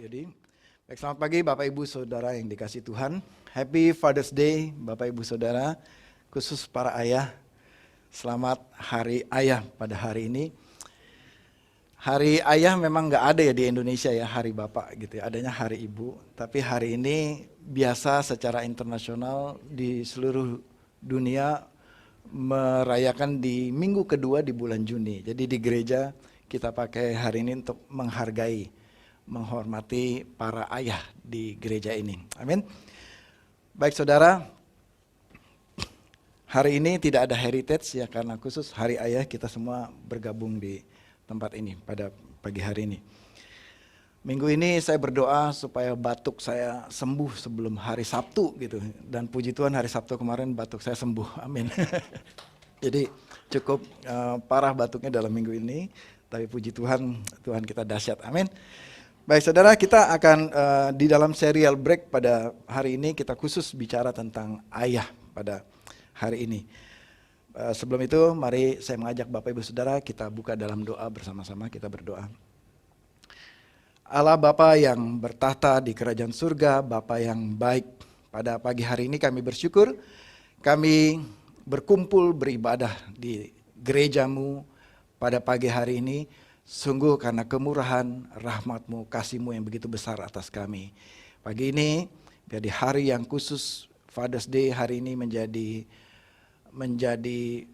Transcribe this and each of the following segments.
Yudi. Baik, selamat pagi Bapak Ibu Saudara yang dikasihi Tuhan. Happy Father's Day Bapak Ibu Saudara, khusus para ayah. Selamat Hari Ayah pada hari ini. Hari Ayah memang nggak ada ya di Indonesia ya, Hari Bapak gitu ya, adanya Hari Ibu. Tapi hari ini biasa secara internasional di seluruh dunia merayakan di minggu kedua di bulan Juni. Jadi di gereja kita pakai hari ini untuk menghargai, menghormati para ayah di gereja ini. Amin. Baik saudara, hari ini tidak ada heritage ya, karena khusus Hari Ayah kita semua bergabung di tempat ini pada pagi hari ini. Minggu ini saya berdoa supaya batuk saya sembuh sebelum hari Sabtu gitu. Dan puji Tuhan hari Sabtu kemarin batuk saya sembuh, amin. Jadi cukup parah batuknya dalam minggu ini, tapi puji Tuhan, Tuhan kita dahsyat, amin. Baik saudara, kita akan di dalam serial break pada hari ini kita khusus bicara tentang ayah pada hari ini. Sebelum itu mari saya mengajak Bapak Ibu Saudara kita buka dalam doa bersama-sama, kita berdoa. Allah Bapa yang bertahta di kerajaan surga, Bapa yang baik, pada pagi hari ini kami bersyukur kami berkumpul beribadah di gerejamu pada pagi hari ini. Sungguh karena kemurahan, rahmat-Mu, kasih-Mu yang begitu besar atas kami. Pagi ini biar di hari yang khusus Father's Day hari ini menjadi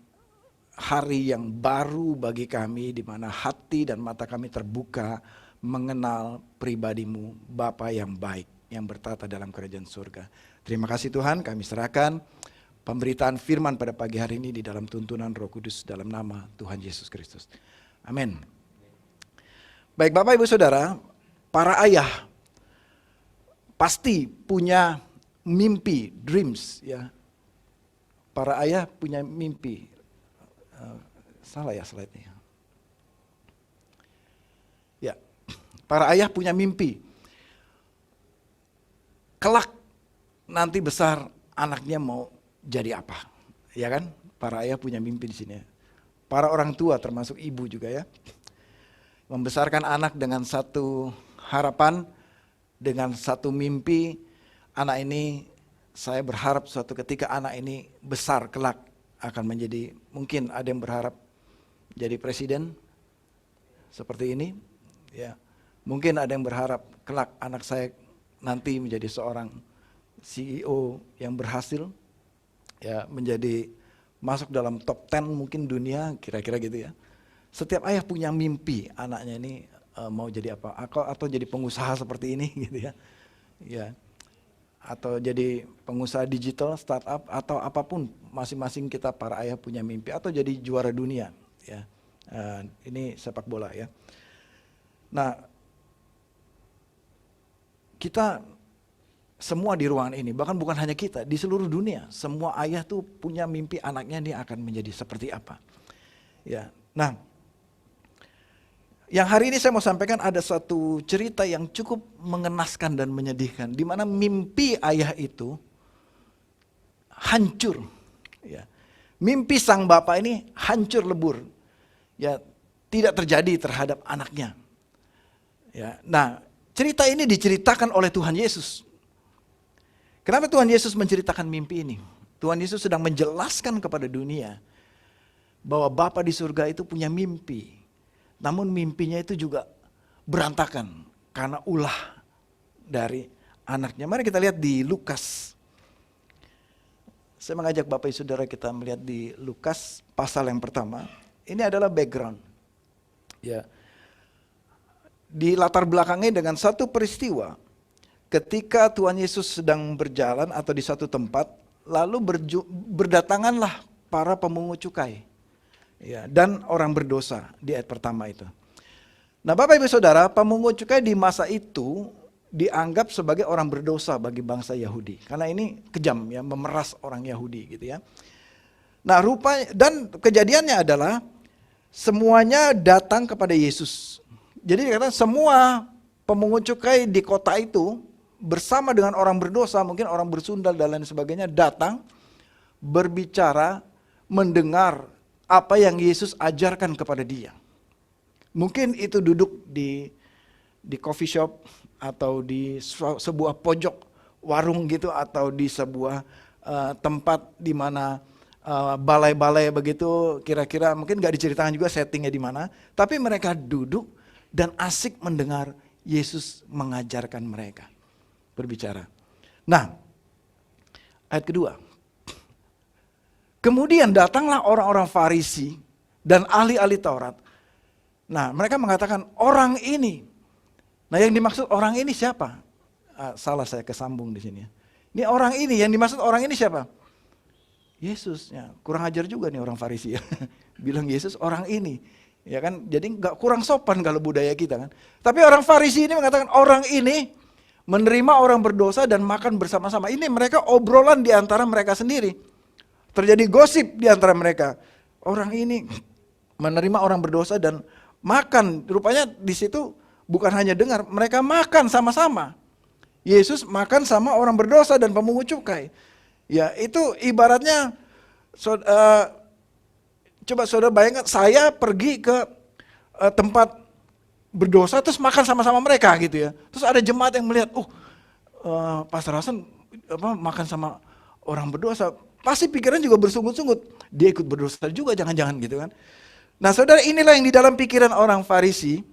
hari yang baru bagi kami, di mana hati dan mata kami terbuka mengenal pribadi-Mu, Bapa yang baik, yang bertata dalam kerajaan surga. Terima kasih Tuhan, kami serahkan pemberitaan firman pada pagi hari ini di dalam tuntunan Roh Kudus dalam nama Tuhan Yesus Kristus. Amin. Baik Bapak Ibu Saudara, para ayah pasti punya mimpi, dreams ya. Para ayah punya mimpi. Salah ya slide-nya. Ya, para ayah punya mimpi. Kelak nanti besar anaknya mau jadi apa? Ya kan? Para ayah punya mimpi di sini. Para orang tua termasuk ibu juga ya. Membesarkan anak dengan satu harapan, dengan satu mimpi. Anak ini, saya berharap suatu ketika anak ini besar kelak akan menjadi, mungkin ada yang berharap jadi presiden seperti ini, ya. Mungkin ada yang berharap kelak anak saya nanti menjadi seorang CEO yang berhasil, ya, menjadi masuk dalam top 10 mungkin dunia, kira-kira gitu ya. Setiap ayah punya mimpi anaknya ini mau jadi apa, atau jadi pengusaha seperti ini gitu ya, ya. Atau jadi pengusaha digital, startup, atau apapun, masing-masing kita para ayah punya mimpi, atau jadi juara dunia ya. Ini sepak bola ya. Nah, kita semua di ruangan ini, bahkan bukan hanya kita, di seluruh dunia, semua ayah tuh punya mimpi anaknya ini akan menjadi seperti apa ya. Nah, yang hari ini saya mau sampaikan ada satu cerita yang cukup mengenaskan dan menyedihkan, di mana mimpi ayah itu hancur. Ya. Mimpi sang bapak ini hancur lebur, ya, tidak terjadi terhadap anaknya. Ya. Nah, cerita ini diceritakan oleh Tuhan Yesus. Kenapa Tuhan Yesus menceritakan mimpi ini? Tuhan Yesus sedang menjelaskan kepada dunia bahwa Bapa di surga itu punya mimpi. Namun mimpinya itu juga berantakan karena ulah dari anaknya. Mari kita lihat di Lukas. Saya mengajak Bapak Ibu Saudara kita melihat di Lukas pasal yang pertama. Ini adalah background. Ya. Di latar belakangnya dengan satu peristiwa. Ketika Tuhan Yesus sedang berjalan atau di satu tempat, lalu berdatanganlah para pemungut cukai. Ya, dan orang berdosa di ayat pertama itu. Nah Bapak Ibu Saudara, pemungut cukai di masa itu dianggap sebagai orang berdosa bagi bangsa Yahudi. Karena ini kejam ya, memeras orang Yahudi gitu ya. Nah rupanya, dan kejadiannya adalah semuanya datang kepada Yesus. Jadi dikatakan semua pemungut cukai di kota itu bersama dengan orang berdosa, mungkin orang bersundal dan lain sebagainya, datang berbicara, mendengar apa yang Yesus ajarkan kepada dia. Mungkin itu duduk di coffee shop atau di sebuah pojok warung gitu, atau di sebuah tempat di mana balai-balai begitu, kira-kira mungkin gak diceritakan juga settingnya di mana, tapi mereka duduk dan asik mendengar Yesus mengajarkan mereka berbicara. Nah, ayat kedua, kemudian datanglah orang-orang Farisi dan ahli-ahli Taurat. Nah, mereka mengatakan orang ini. Nah, yang dimaksud orang ini siapa? Salah saya kesambung di sini. Ini orang ini, yang dimaksud orang ini siapa? Yesus. Ya, kurang ajar juga nih orang Farisi ya. Bilang Yesus orang ini. Ya kan, jadi nggak kurang sopan kalau budaya kita kan. Tapi orang Farisi ini mengatakan orang ini menerima orang berdosa dan makan bersama-sama. Ini mereka obrolan di antara mereka sendiri. Terjadi gosip di antara mereka. Orang ini menerima orang berdosa dan makan. Rupanya di situ bukan hanya dengar, mereka makan sama-sama. Yesus makan sama orang berdosa dan pemungut cukai. Ya, itu ibaratnya coba saudara bayangkan, saya pergi ke tempat berdosa terus makan sama-sama mereka gitu ya. Terus ada jemaat yang melihat, Pastor Hasan makan sama orang berdosa. Pasti pikiran juga bersungut-sungut. Dia ikut berdosa juga jangan-jangan gitu kan. Nah saudara, inilah yang di dalam pikiran orang Farisi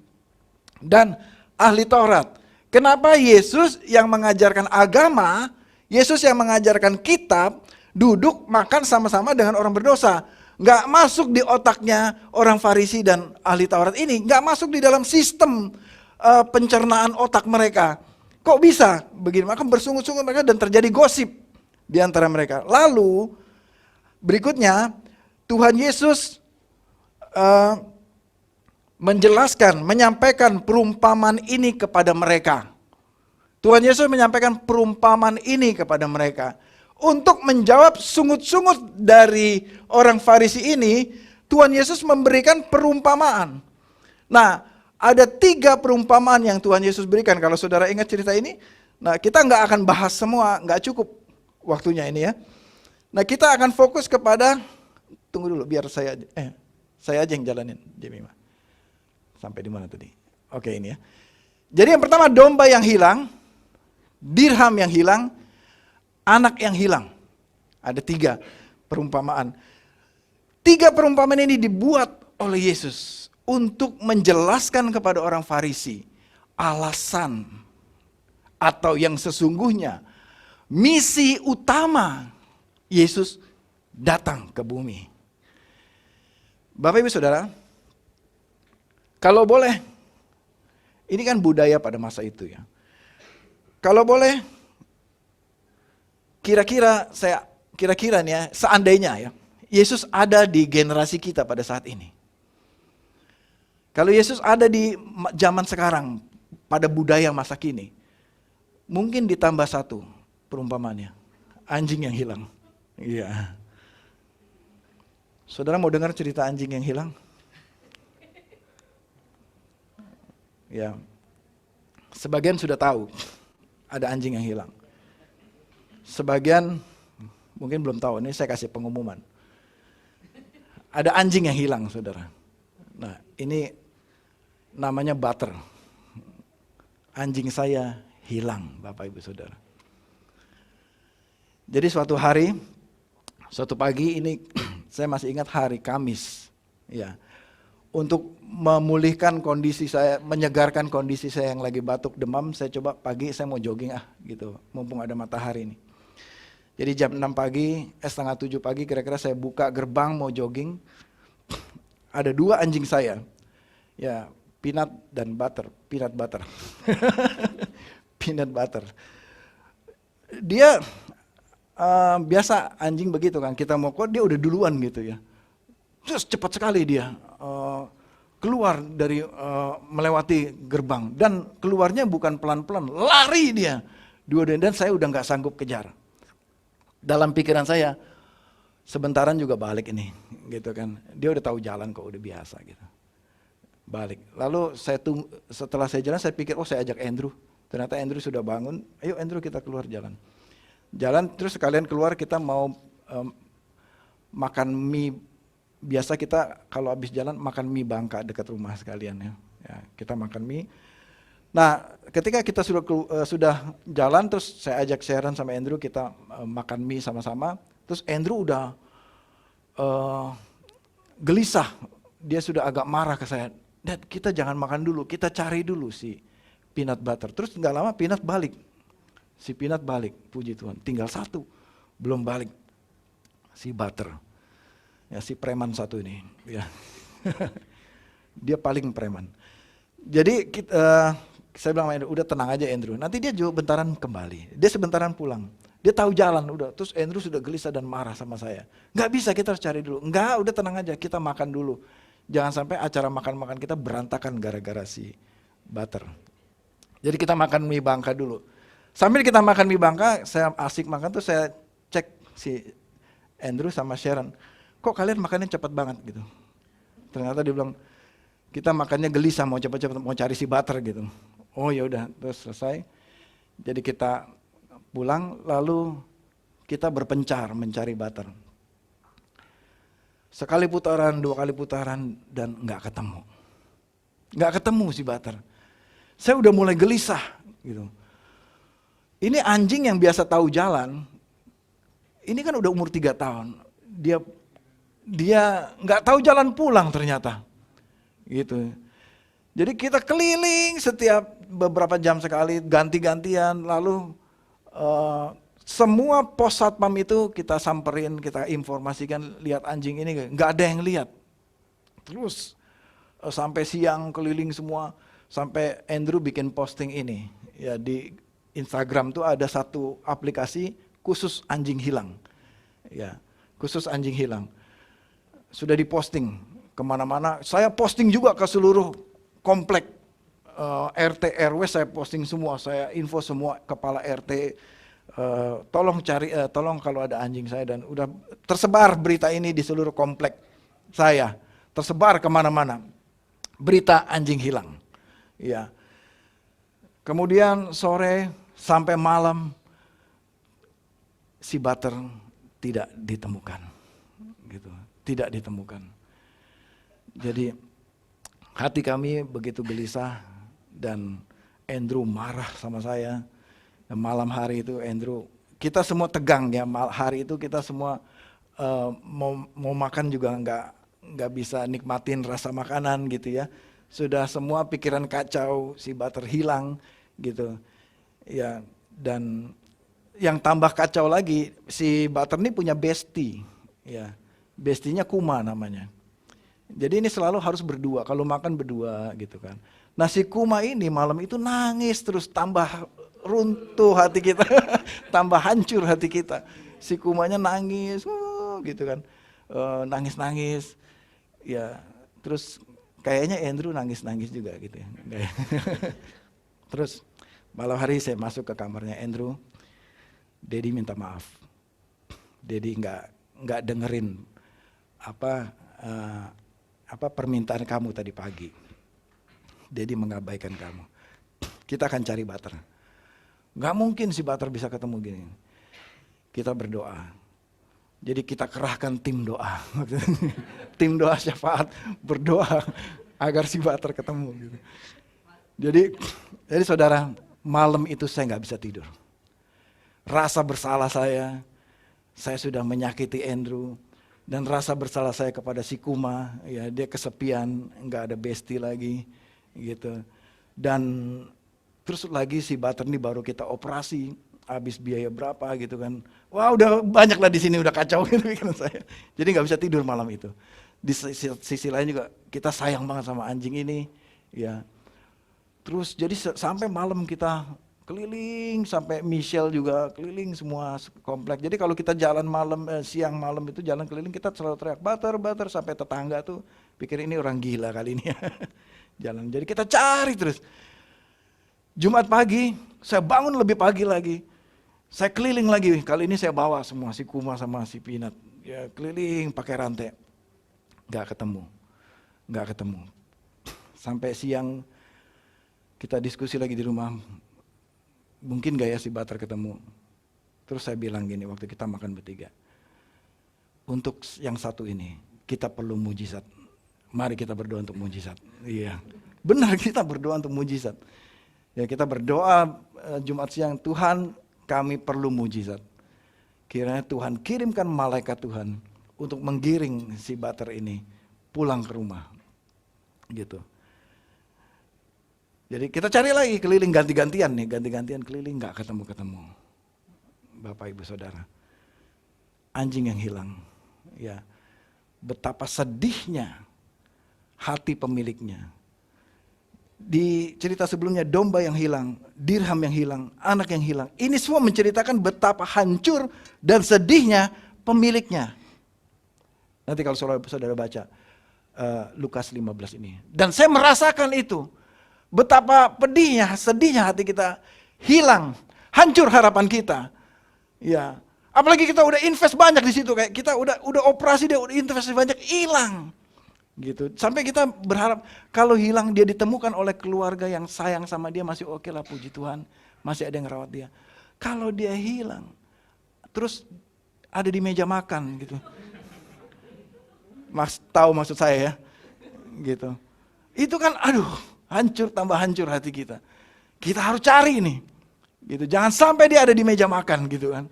dan ahli Taurat. Kenapa Yesus yang mengajarkan agama, Yesus yang mengajarkan kitab, duduk makan sama-sama dengan orang berdosa? Nggak masuk di otaknya orang Farisi dan ahli Taurat ini. Nggak masuk di dalam sistem pencernaan otak mereka. Kok bisa begini? Maka bersungut-sungut mereka dan terjadi gosip di antara mereka. Lalu berikutnya Tuhan Yesus menjelaskan, menyampaikan perumpamaan ini kepada mereka. Tuhan Yesus menyampaikan perumpamaan ini kepada mereka. Untuk menjawab sungut-sungut dari orang Farisi ini, Tuhan Yesus memberikan perumpamaan. Nah, ada 3 perumpamaan yang Tuhan Yesus berikan. Kalau saudara ingat cerita ini, nah kita nggak akan bahas semua, nggak cukup waktunya ini ya. Nah kita akan fokus kepada, tunggu dulu biar saya aja yang jalanin, Jemima. Sampai di mana tadi? Oke ini ya. Jadi yang pertama, domba yang hilang, dirham yang hilang, anak yang hilang. Ada 3 perumpamaan. 3 perumpamaan ini dibuat oleh Yesus untuk menjelaskan kepada orang Farisi alasan atau yang sesungguhnya misi utama Yesus datang ke bumi. Bapak Ibu Saudara, kalau boleh, ini kan budaya pada masa itu ya. Kalau boleh, kira-kira nih ya, seandainya ya, Yesus ada di generasi kita pada saat ini. Kalau Yesus ada di zaman sekarang, pada budaya masa kini, mungkin ditambah 1 perumpamaannya, anjing yang hilang. Iya. Saudara mau dengar cerita anjing yang hilang? Ya, sebagian sudah tahu ada anjing yang hilang. Sebagian mungkin belum tahu, ini saya kasih pengumuman. Ada anjing yang hilang, saudara. Nah, ini namanya Butter. Anjing saya hilang, Bapak Ibu Saudara. Jadi suatu pagi ini, saya masih ingat hari Kamis, ya. Untuk memulihkan kondisi saya, menyegarkan kondisi saya yang lagi batuk demam, saya coba pagi saya mau jogging gitu, mumpung ada matahari nih. Jadi jam 6 pagi, setengah 7 pagi kira-kira saya buka gerbang mau jogging. Ada 2 anjing saya, ya peanut butter. Peanut butter. Dia biasa anjing begitu kan, kita mau keluar dia udah duluan gitu ya. Terus cepat sekali dia keluar dari melewati gerbang dan keluarnya bukan pelan-pelan, lari dia. Dan saya udah nggak sanggup kejar. Dalam pikiran saya, sebentaran juga balik ini, gitu kan. Dia udah tahu jalan kok, udah biasa gitu. Balik. Lalu setelah saya jalan, saya pikir, saya ajak Andrew. Ternyata Andrew sudah bangun. Ayo Andrew kita keluar jalan. Jalan terus sekalian keluar kita mau makan mie. Biasa kita kalau habis jalan makan mie Bangka dekat rumah sekalian ya. Kita makan mie. Nah, ketika kita sudah jalan, terus saya ajak Sharon sama Andrew, kita makan mie sama-sama. Terus Andrew udah gelisah, dia sudah agak marah ke saya. Dad, kita jangan makan dulu, kita cari dulu si peanut butter. Terus nggak lama peanut balik. Si peanut balik, puji Tuhan. Tinggal satu, belum balik. Si butter. Ya, si preman satu ini. Ya. Dia paling preman. Jadi saya bilang sama Andrew, udah tenang aja Andrew. Nanti dia juga bentaran kembali. Dia sebentaran pulang. Dia tahu jalan udah. Terus Andrew sudah gelisah dan marah sama saya. Nggak bisa, kita harus cari dulu. Nggak, udah tenang aja, kita makan dulu. Jangan sampai acara makan-makan kita berantakan gara-gara si butter. Jadi kita makan mie Bangka dulu. Sambil kita makan mie Bangka, saya asik makan tuh saya cek si Andrew sama Sharon. Kok kalian makannya cepat banget gitu. Ternyata dia bilang, kita makannya gelisah mau cepat-cepat mau cari si butter gitu. Oh ya udah, terus selesai. Jadi kita pulang lalu kita berpencar mencari butter. Sekali putaran, dua kali putaran dan nggak ketemu. Nggak ketemu si butter. Saya udah mulai gelisah gitu. Ini anjing yang biasa tahu jalan, ini kan udah umur 3 tahun. Dia nggak tahu jalan pulang ternyata. Gitu. Jadi kita keliling setiap beberapa jam sekali, ganti-gantian, lalu semua pos satpam itu kita samperin, kita informasikan, lihat anjing ini, nggak ada yang lihat. Terus sampai siang keliling semua, sampai Andrew bikin posting ini. Ya di Instagram tuh ada satu aplikasi khusus anjing hilang. Ya, khusus anjing hilang. Sudah diposting kemana-mana, saya posting juga ke seluruh komplek, RT, RW saya posting semua, saya info semua kepala RT, tolong cari, tolong kalau ada anjing saya, dan udah tersebar berita ini di seluruh komplek saya, tersebar kemana-mana, berita anjing hilang. Ya. Kemudian sore sampai malam, si butter tidak ditemukan, gitu, tidak ditemukan. Jadi hati kami begitu gelisah dan Andrew marah sama saya. Dan malam hari itu Andrew, kita semua tegang ya, hari itu kita semua mau makan juga nggak bisa nikmatin rasa makanan gitu ya. Sudah semua pikiran kacau, si butter hilang gitu. Ya, dan yang tambah kacau lagi, si butter ini punya bestie, ya, bestinya Kuma namanya. Jadi ini selalu harus berdua, kalau makan berdua gitu kan. Nah si Kuma ini malam itu nangis terus, tambah runtuh hati kita, tambah hancur hati kita. Si Kumanya nangis, gitu kan, nangis-nangis. Ya, terus kayaknya Andrew nangis-nangis juga gitu ya. Terus malam hari saya masuk ke kamarnya Andrew, Daddy minta maaf. Daddy nggak dengerin apa permintaan kamu tadi pagi. Daddy mengabaikan kamu. Kita akan cari butter. Gak mungkin si butter bisa ketemu gini. Kita berdoa. Jadi kita kerahkan tim doa. Tim doa syafaat berdoa agar si butter ketemu. Gitu. Jadi saudara, malam itu saya gak bisa tidur. Rasa bersalah saya sudah menyakiti Andrew. Dan rasa bersalah saya kepada si Kuma, ya dia kesepian, nggak ada bestie lagi, gitu. Dan terus lagi si butter ini baru kita operasi, habis biaya berapa gitu kan. Wah udah banyak lah di sini, udah kacau gitu pikiran saya. Jadi nggak bisa tidur malam itu. Di sisi lain juga kita sayang banget sama anjing ini, ya. Terus jadi sampai malam kita keliling, sampai Michelle juga keliling semua komplek. Jadi kalau kita jalan malam, siang malam itu jalan keliling, kita selalu teriak butter, sampai tetangga tuh pikir ini orang gila kali ini ya. Jalan. Jadi kita cari terus. Jumat pagi, saya bangun lebih pagi lagi. Saya keliling lagi, kali ini saya bawa semua, si Kuma sama si Peanut. Ya keliling pakai rantai. Gak ketemu. Sampai siang kita diskusi lagi di rumah. Mungkin gak ya si butter ketemu. Terus saya bilang gini waktu kita makan bertiga. Untuk yang satu ini, kita perlu mujizat. Mari kita berdoa untuk mujizat. Iya, benar kita berdoa untuk mujizat. Ya kita berdoa Jumat siang, Tuhan kami perlu mujizat. Kiranya Tuhan kirimkan malaikat Tuhan untuk menggiring si Butter ini pulang ke rumah. Gitu. Jadi kita cari lagi keliling ganti-gantian nih, ganti-gantian keliling nggak ketemu-ketemu. Bapak Ibu Saudara. Anjing yang hilang. Ya. Betapa sedihnya hati pemiliknya. Di cerita sebelumnya domba yang hilang, dirham yang hilang, anak yang hilang. Ini semua menceritakan betapa hancur dan sedihnya pemiliknya. Nanti kalau saudara baca Lukas 15 ini. Dan saya merasakan itu. Betapa pedihnya, sedihnya hati kita hilang, hancur harapan kita. Ya, apalagi kita udah invest banyak di situ, kayak kita udah operasi, dia udah invest banyak, hilang. Gitu. Sampai kita berharap kalau hilang dia ditemukan oleh keluarga yang sayang sama dia, masih oke lah, puji Tuhan, masih ada yang rawat dia. Kalau dia hilang, terus ada di meja makan gitu. Tahu maksud saya ya? Gitu. Itu kan aduh, hancur tambah hancur hati kita. Kita harus cari nih. Gitu. Jangan sampai dia ada di meja makan gitu kan.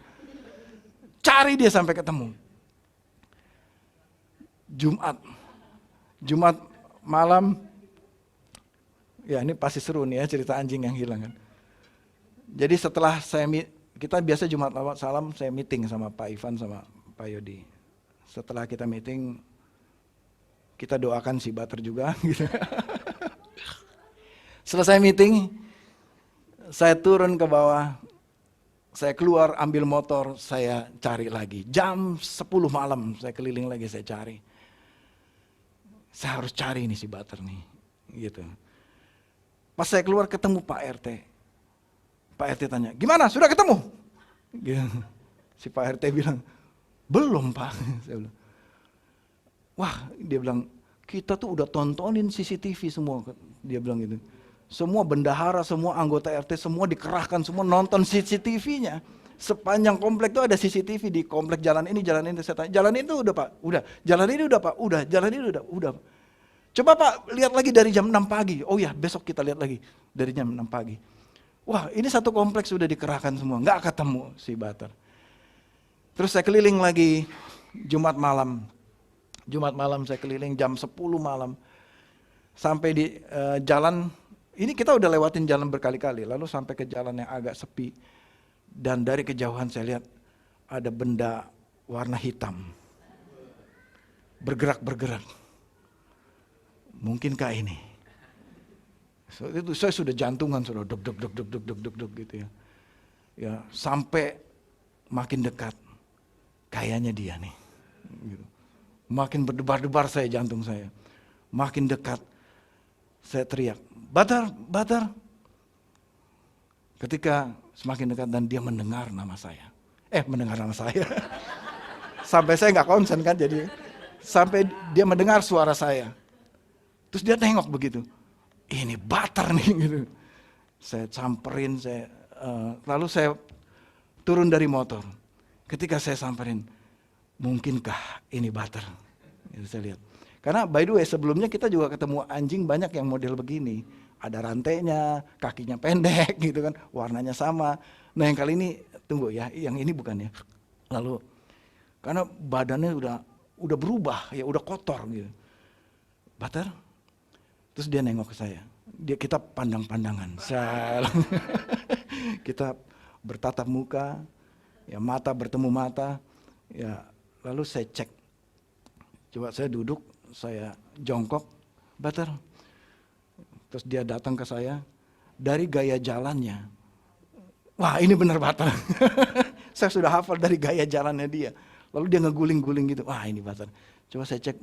Cari dia sampai ketemu. Jumat malam, ya ini pasti seru nih ya cerita anjing yang hilang kan. Jadi setelah kita biasa Jumat malam saya meeting sama Pak Ivan sama Pak Yodi. Setelah kita meeting, kita doakan si Butter juga gitu. Selesai meeting, saya turun ke bawah, saya keluar ambil motor, saya cari lagi. Jam 10 malam saya keliling lagi, saya cari. Saya harus cari nih si Butter nih, gitu. Pas saya keluar ketemu Pak RT. Pak RT tanya, gimana? Sudah ketemu? Gitu. Si Pak RT bilang, belum Pak. Saya bilang, wah, dia bilang, kita tuh udah tontonin CCTV semua. Dia bilang gitu. Semua bendahara, semua anggota RT, semua dikerahkan, semua nonton CCTV-nya. Sepanjang komplek itu ada CCTV di komplek jalan ini. Saya tanya, jalan itu udah Pak? Udah. Jalan ini udah Pak? Udah. Jalan ini udah. Coba Pak lihat lagi dari jam 6 pagi. Oh ya, besok kita lihat lagi dari jam 6 pagi. Wah, ini satu kompleks sudah dikerahkan semua. Nggak ketemu si Butter. Terus saya keliling lagi Jumat malam. Jumat malam saya keliling jam 10 malam. Sampai di jalan, ini kita udah lewatin jalan berkali-kali. Lalu sampai ke jalan yang agak sepi. Dan dari kejauhan saya lihat ada benda warna hitam. Bergerak-bergerak. Mungkinkah ini? So, itu saya sudah jantungan, sudah deg gitu ya. Ya, sampai makin dekat. Kayaknya dia nih. Gitu. Makin berdebar-debar jantung saya. Makin dekat. Saya teriak, Butter. Ketika semakin dekat dan dia mendengar nama saya. Sampai saya nggak konsen kan, jadi sampai dia mendengar suara saya. Terus dia tengok begitu. Ini Butter nih gitu. Saya samperin, lalu saya turun dari motor. Ketika saya samperin, mungkinkah ini Butter? Itu saya lihat. Karena by the way sebelumnya kita juga ketemu anjing banyak yang model begini. Ada rantainya, kakinya pendek gitu kan, warnanya sama. Nah yang kali ini, tunggu ya, yang ini bukan ya. Lalu, karena badannya udah berubah, ya udah kotor gitu. Butter, terus dia nengok ke saya. Kita pandang-pandangan. Kita bertatap muka, ya mata bertemu mata. Ya lalu saya cek. Coba saya duduk, saya jongkok, Butter. Terus dia datang ke saya, dari gaya jalannya, wah ini benar Butter. Saya sudah hafal dari gaya jalannya dia. Lalu dia ngeguling-guling gitu, wah ini Butter. Coba saya cek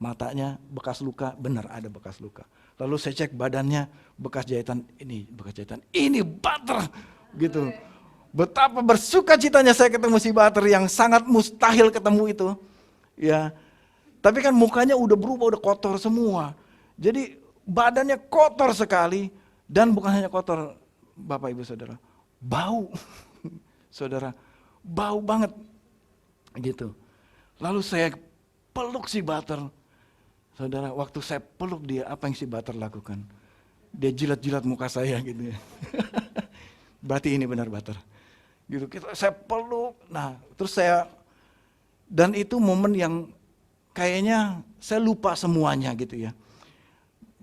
matanya, bekas luka, benar ada bekas luka. Lalu saya cek badannya, bekas jahitan, ini Butter. Gitu. Betapa bersuka citanya saya ketemu si Butter yang sangat mustahil ketemu itu. Ya, tapi kan mukanya udah berubah, udah kotor semua. Jadi badannya kotor sekali, dan bukan hanya kotor, Bapak Ibu Saudara, bau. Saudara, bau banget. Gitu. Lalu saya peluk si Butter. Saudara, waktu saya peluk dia, apa yang si Butter lakukan? Dia jilat-jilat muka saya gitu ya. Berarti ini benar Butter. Gitu, saya peluk. Nah, terus dan itu momen yang kayaknya saya lupa semuanya gitu ya.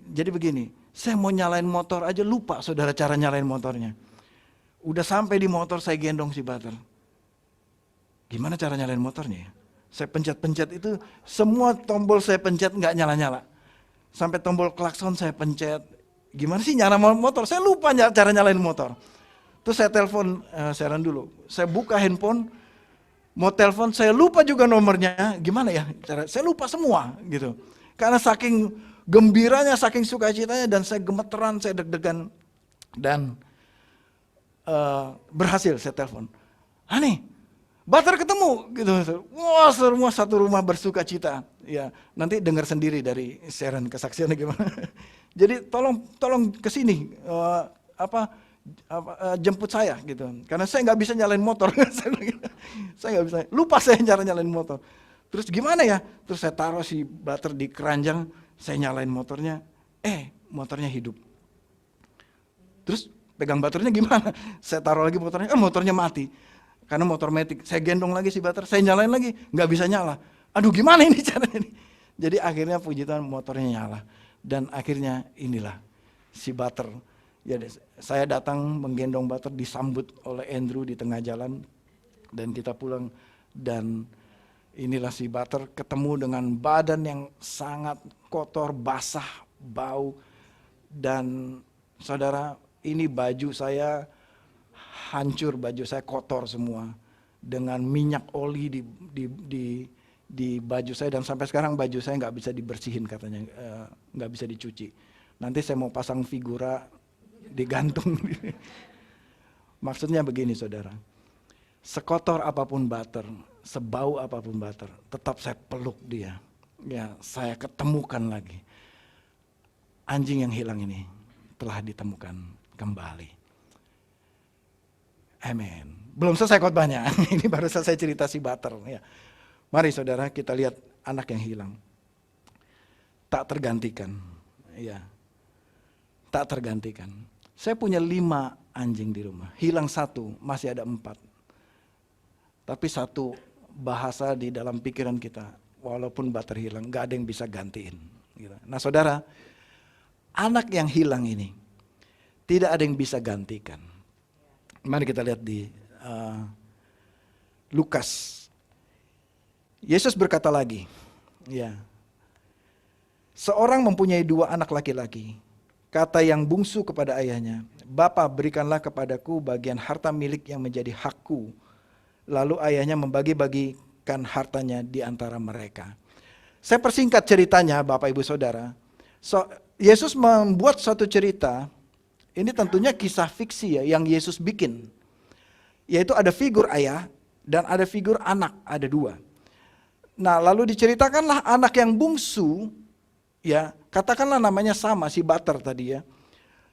Jadi begini, saya mau nyalain motor aja lupa saudara cara nyalain motornya. Udah sampai di motor saya gendong si Butter. Gimana cara nyalain motornya ya? Saya pencet-pencet itu, semua tombol saya pencet nggak nyala-nyala. Sampai tombol klakson saya pencet. Gimana sih nyala motor? Saya lupa cara nyalain motor. Terus saya telepon Sharon dulu. Saya buka handphone, mau telepon, saya lupa juga nomornya. Gimana ya? Saya lupa semua gitu. Karena saking gembiranya, saking sukacitanya, dan saya gemeteran, saya deg-degan. Dan berhasil saya telepon. Hani, Butter ketemu gitu. Wah, semua satu rumah bersuka cita. Ya, nanti dengar sendiri dari Sharon kesaksiannya gimana. Jadi tolong ke sini jemput saya gitu. Karena saya nggak bisa nyalain motor. Saya nggak bisa. Lupa saya cara nyalain motor. Terus gimana ya? Terus saya taruh si Butter di keranjang, saya nyalain motornya. Motornya hidup. Terus pegang baterainya gimana? Saya taruh lagi motornya, motornya mati. Karena motor matic, saya gendong lagi si Butter, saya nyalain lagi, nggak bisa nyala. Aduh gimana ini caranya ini? Jadi akhirnya puji Tuhan motornya nyala. Dan akhirnya inilah si Butter. Ya, saya datang menggendong Butter, disambut oleh Andrew di tengah jalan. Dan kita pulang, dan inilah si Butter ketemu dengan badan yang sangat kotor, basah, bau. Dan saudara, ini baju saya hancur, baju saya kotor semua dengan minyak oli di baju saya, dan sampai sekarang baju saya nggak bisa dibersihin katanya, nggak bisa dicuci. Nanti saya mau pasang figura digantung. Maksudnya begini saudara, sekotor apapun Butter, sebau apapun Butter, tetap saya peluk dia. Ya, saya ketemukan lagi. Anjing yang hilang ini telah ditemukan kembali. Amin. Belum selesai khotbahnya. Ini baru selesai cerita si Butter. Ya. Mari saudara kita lihat anak yang hilang. Tak tergantikan. Ya. Tak tergantikan. Saya punya 5 anjing di rumah. Hilang 1, masih ada 4. Tapi satu bahasa di dalam pikiran kita, walaupun Butter hilang, gak ada yang bisa gantiin. Gitu. Nah saudara, anak yang hilang ini tidak ada yang bisa gantikan. Mari kita lihat di Lukas. Yesus berkata lagi, ya, seorang mempunyai 2 anak laki-laki. Kata yang bungsu kepada ayahnya, Bapa, berikanlah kepadaku bagian harta milik yang menjadi hakku. Lalu ayahnya membagi-bagikan hartanya di antara mereka. Saya persingkat ceritanya Bapak Ibu Saudara. Yesus membuat suatu cerita. Ini tentunya kisah fiksi ya, yang Yesus bikin. Yaitu ada figur ayah dan ada figur anak, ada 2. Nah lalu diceritakanlah anak yang bungsu, ya katakanlah namanya sama si Butter tadi ya.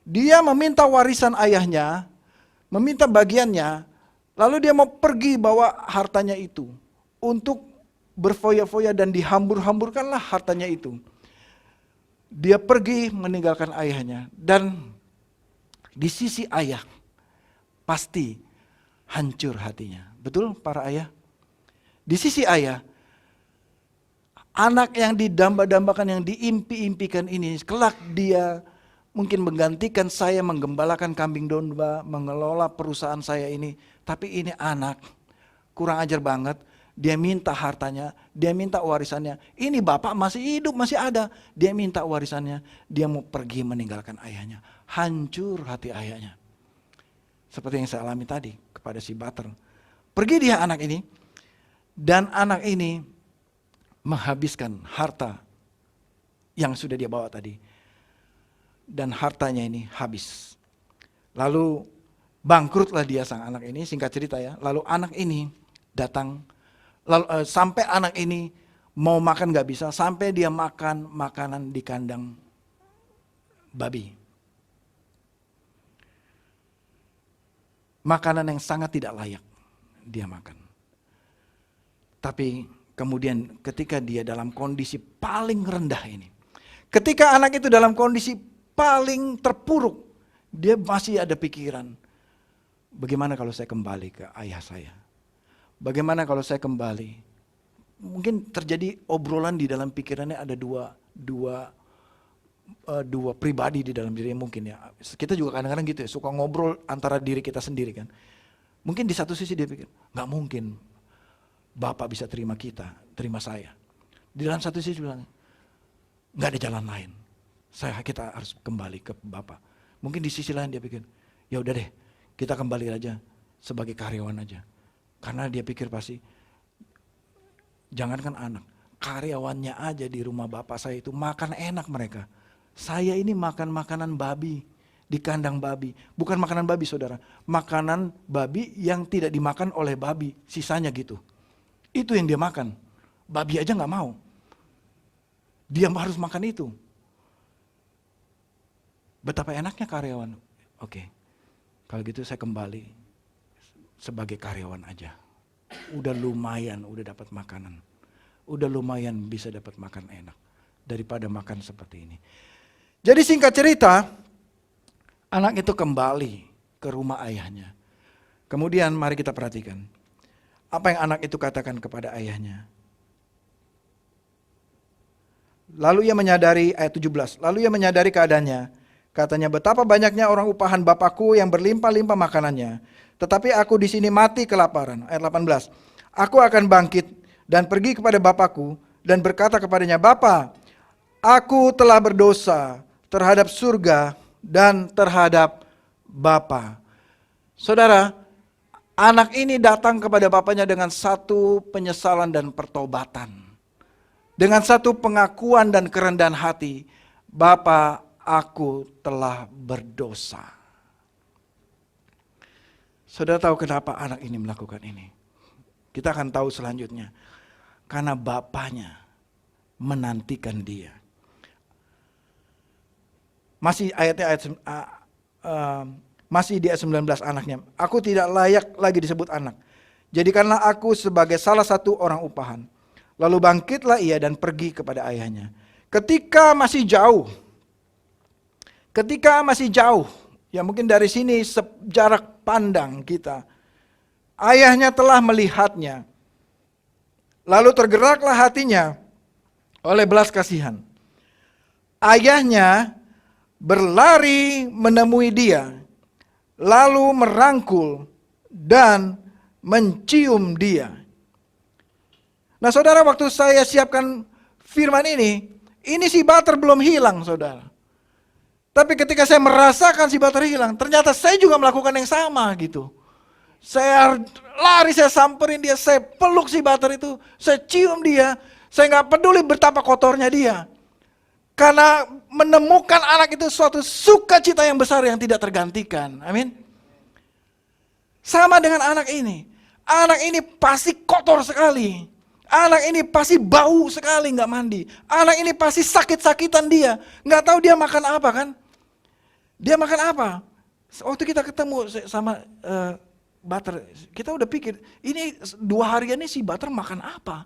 Dia meminta warisan ayahnya, meminta bagiannya, lalu dia mau pergi bawa hartanya itu. Untuk berfoya-foya dan dihambur-hamburkanlah hartanya itu. Dia pergi meninggalkan ayahnya, dan di sisi ayah pasti hancur hatinya. Betul para ayah? Di sisi ayah, anak yang didamba-dambakan, yang diimpi-impikan ini, kelak dia mungkin menggantikan saya menggembalakan kambing domba, mengelola perusahaan saya ini. Tapi ini anak kurang ajar banget. Dia minta hartanya, dia minta warisannya. Ini bapak masih hidup, masih ada. Dia minta warisannya, dia mau pergi meninggalkan ayahnya. Hancur hati ayahnya. Seperti yang saya alami tadi kepada si Butter. Pergi dia anak ini, dan anak ini menghabiskan harta yang sudah dia bawa tadi. Dan hartanya ini habis. Lalu bangkrutlah dia sang anak ini, singkat cerita ya. Lalu anak ini datang, sampai anak ini mau makan gak bisa, sampai dia makan makanan di kandang babi. Makanan yang sangat tidak layak dia makan. Tapi kemudian ketika dia dalam kondisi paling rendah ini, ketika anak itu dalam kondisi paling terpuruk, dia masih ada pikiran, bagaimana kalau saya kembali ke ayah saya? Bagaimana kalau saya kembali? Mungkin terjadi obrolan di dalam pikirannya, ada dua pribadi di dalam dirinya mungkin ya. Kita juga kadang-kadang gitu ya, suka ngobrol antara diri kita sendiri kan. Mungkin di satu sisi dia pikir, gak mungkin Bapak bisa terima kita, terima saya. Di dalam satu sisi bilang, gak ada jalan lain. Kita harus kembali ke Bapak. Mungkin di sisi lain dia pikir, ya udah deh, kita kembali aja sebagai karyawan aja. Karena dia pikir pasti, jangankan anak, karyawannya aja di rumah bapak saya itu makan enak mereka. Saya ini makan makanan babi, di kandang babi. Bukan makanan babi saudara, makanan babi yang tidak dimakan oleh babi, sisanya gitu. Itu yang dia makan, babi aja gak mau. Dia harus makan itu. Betapa enaknya karyawan. Oke, kalau gitu saya kembali sebagai karyawan aja. Udah lumayan, udah dapat makanan. Udah lumayan bisa dapat makan enak. Daripada makan seperti ini. Jadi singkat cerita, anak itu kembali ke rumah ayahnya. Kemudian mari kita perhatikan. Apa yang anak itu katakan kepada ayahnya. Lalu ia menyadari, ayat 17. Lalu ia menyadari keadaannya. Katanya, betapa banyaknya orang upahan bapakku yang berlimpah-limpah makanannya. Tetapi aku di sini mati kelaparan. Ayat 18. Aku akan bangkit dan pergi kepada bapakku dan berkata kepadanya, Bapa, aku telah berdosa terhadap surga dan terhadap Bapa. Saudara, anak ini datang kepada bapaknya dengan satu penyesalan dan pertobatan. Dengan satu pengakuan dan kerendahan hati. Bapa, aku telah berdosa. Saudara tahu kenapa anak ini melakukan ini? Kita akan tahu selanjutnya. Karena bapaknya menantikan dia. Masih masih di ayat 19 anaknya. Aku tidak layak lagi disebut anak. Jadikanlah aku sebagai salah satu orang upahan. Lalu bangkitlah ia dan pergi kepada ayahnya. Ketika masih jauh, ya mungkin dari sini jarak pandang kita, ayahnya telah melihatnya. Lalu tergeraklah hatinya oleh belas kasihan. Ayahnya berlari menemui dia, lalu merangkul dan mencium dia. Nah saudara, waktu saya siapkan firman ini si Bater belum hilang saudara. Tapi ketika saya merasakan si Bater hilang, ternyata saya juga melakukan yang sama gitu. Saya lari, saya samperin dia, saya peluk si Bater itu, saya cium dia, saya gak peduli betapa kotornya dia. Karena menemukan anak itu suatu sukacita yang besar yang tidak tergantikan. Amin. Sama dengan anak ini. Anak ini pasti kotor sekali. Anak ini pasti bau sekali gak mandi. Anak ini pasti sakit-sakitan dia. Gak tahu dia makan apa kan. Dia makan apa? Waktu kita ketemu sama Bater, kita udah pikir, ini 2 harian ini si Bater makan apa?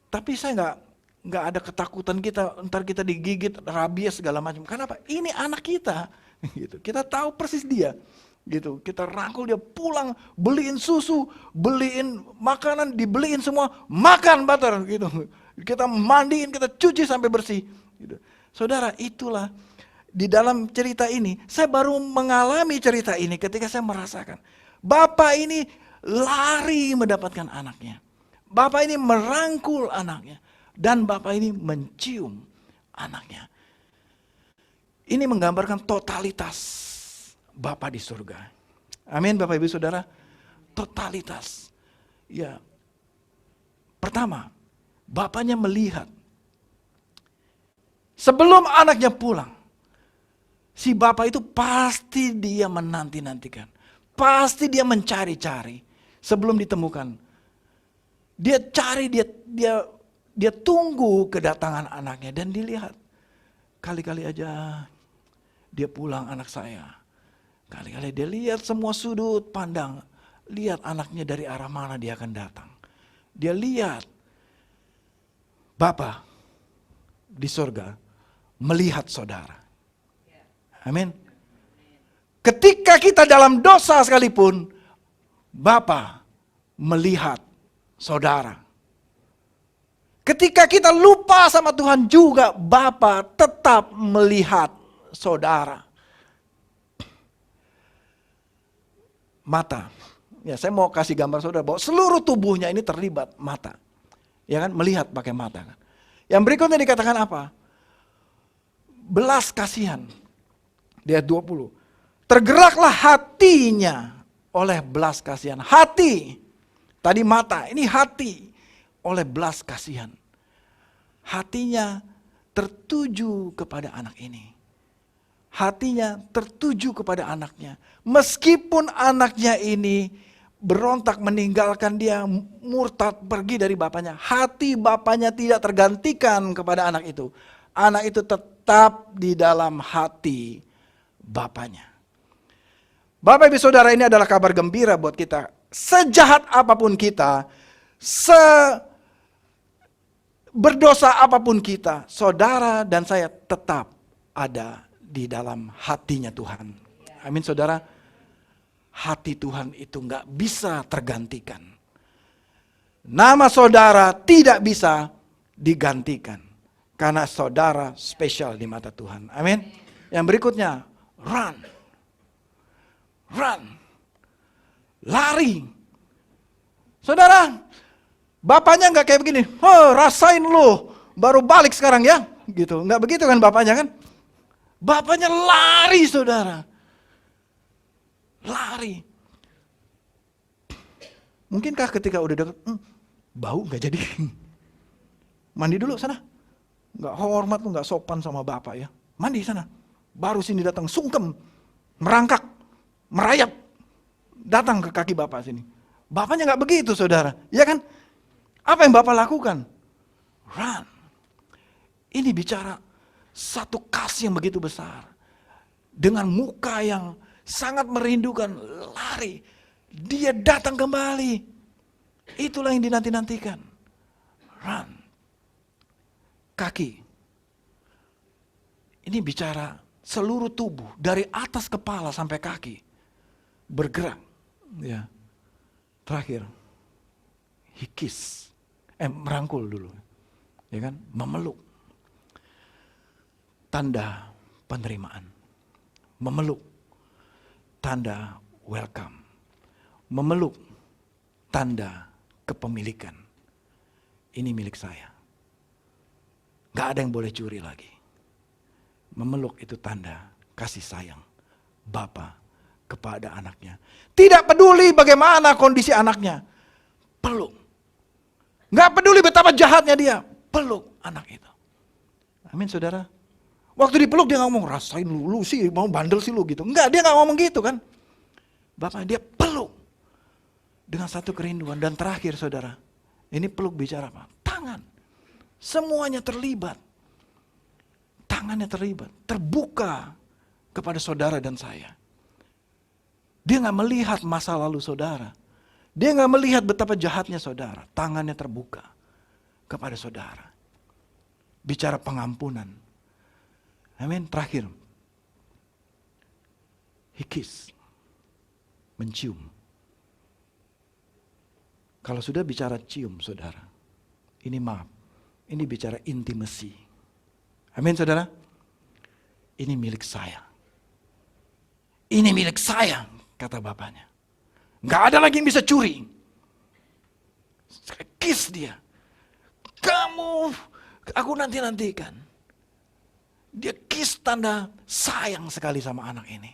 Tapi saya nggak ada ketakutan kita, ntar kita digigit rabies segala macam. Kenapa? Ini anak kita, gitu. Kita tahu persis dia, gitu. Kita rangkul dia pulang, beliin susu, beliin makanan, dibeliin semua, makan Bater, gitu. Kita mandiin, kita cuci sampai bersih, gitu. Saudara, itulah di dalam cerita ini, saya baru mengalami cerita ini ketika saya merasakan. Bapak ini lari mendapatkan anaknya. Bapak ini merangkul anaknya. Dan Bapak ini mencium anaknya. Ini menggambarkan totalitas Bapa di surga. Amin Bapak Ibu Saudara. Totalitas. Ya. Pertama, Bapaknya melihat. Sebelum anaknya pulang, si Bapak itu pasti dia menanti-nantikan. Pasti dia mencari-cari sebelum ditemukan. Dia cari, dia tunggu kedatangan anaknya dan dilihat. Kali-kali aja dia pulang anak saya. Kali-kali dia lihat semua sudut pandang. Lihat anaknya dari arah mana dia akan datang. Dia lihat Bapa di surga melihat saudara. Amin. Ketika kita dalam dosa sekalipun, Bapa melihat saudara. Ketika kita lupa sama Tuhan juga, Bapa tetap melihat saudara. Mata. Ya, saya mau kasih gambar saudara bahwa seluruh tubuhnya ini terlibat mata. Ya kan, melihat pakai mata kan. Yang berikutnya dikatakan apa? Belas kasihan. Di ayat 20. Tergeraklah hatinya oleh belas kasihan. Hati. Tadi mata, ini hati. Oleh belas kasihan. Hatinya tertuju kepada anak ini. Hatinya tertuju kepada anaknya. Meskipun anaknya ini berontak meninggalkan dia, murtad pergi dari bapaknya. Hati bapaknya tidak tergantikan kepada anak itu. Anak itu tetap di dalam hati bapaknya. Bapak ibu saudara, ini adalah kabar gembira buat kita. Sejahat apapun kita, berdosa apapun kita, saudara dan saya tetap ada di dalam hatinya Tuhan. Amin saudara. Hati Tuhan itu nggak bisa tergantikan. Nama saudara tidak bisa digantikan. Karena saudara spesial di mata Tuhan. Amin. Yang berikutnya, run. Run. Lari. Saudara, bapaknya nggak kayak begini. Rasain lu, baru balik sekarang ya. Gitu. Nggak begitu kan bapaknya kan. Bapaknya lari saudara. Lari. Mungkinkah ketika udah deket, bau gak jadi? Mandi dulu sana. Gak hormat lu, gak sopan sama bapak ya. Mandi sana. Baru sini datang sungkem. Merangkak. Merayap. Datang ke kaki bapak sini. Bapaknya gak begitu saudara. Ya kan? Apa yang bapak lakukan? Run. Ini bicara satu kasih yang begitu besar. Dengan muka yang sangat merindukan, lari. Dia datang kembali. Itulah yang dinanti-nantikan. Run. Kaki. Ini bicara seluruh tubuh. Dari atas kepala sampai kaki. Bergerak. Ya. Terakhir. Hikis. Merangkul dulu. Ya kan? Memeluk. Tanda penerimaan. Memeluk. Tanda welcome. Memeluk. Tanda kepemilikan. Ini milik saya. Gak ada yang boleh curi lagi. Memeluk itu tanda kasih sayang Bapa kepada anaknya. Tidak peduli bagaimana kondisi anaknya. Peluk. Gak peduli betapa jahatnya dia. Peluk anak itu. Amin saudara. Waktu dipeluk dia ngomong, rasain lu sih mau bandel sih lu gitu. Enggak, dia gak ngomong gitu kan. Bapak dia peluk. Dengan satu kerinduan. Dan terakhir saudara, ini peluk bicara apa? Tangan. Semuanya terlibat. Tangannya terlibat. Terbuka kepada saudara dan saya. Dia gak melihat masa lalu saudara. Dia gak melihat betapa jahatnya saudara. Tangannya terbuka kepada saudara. Bicara pengampunan. Amin. Terakhir. Hikis. Mencium. Kalau sudah bicara cium saudara. Ini maaf. Ini bicara intimasi. Amin saudara. Ini milik saya. Ini milik saya. Kata bapaknya. Gak ada lagi yang bisa curi. Kiss dia. Kamu. Aku nanti-nantikan. Dia kiss tanda sayang sekali sama anak ini.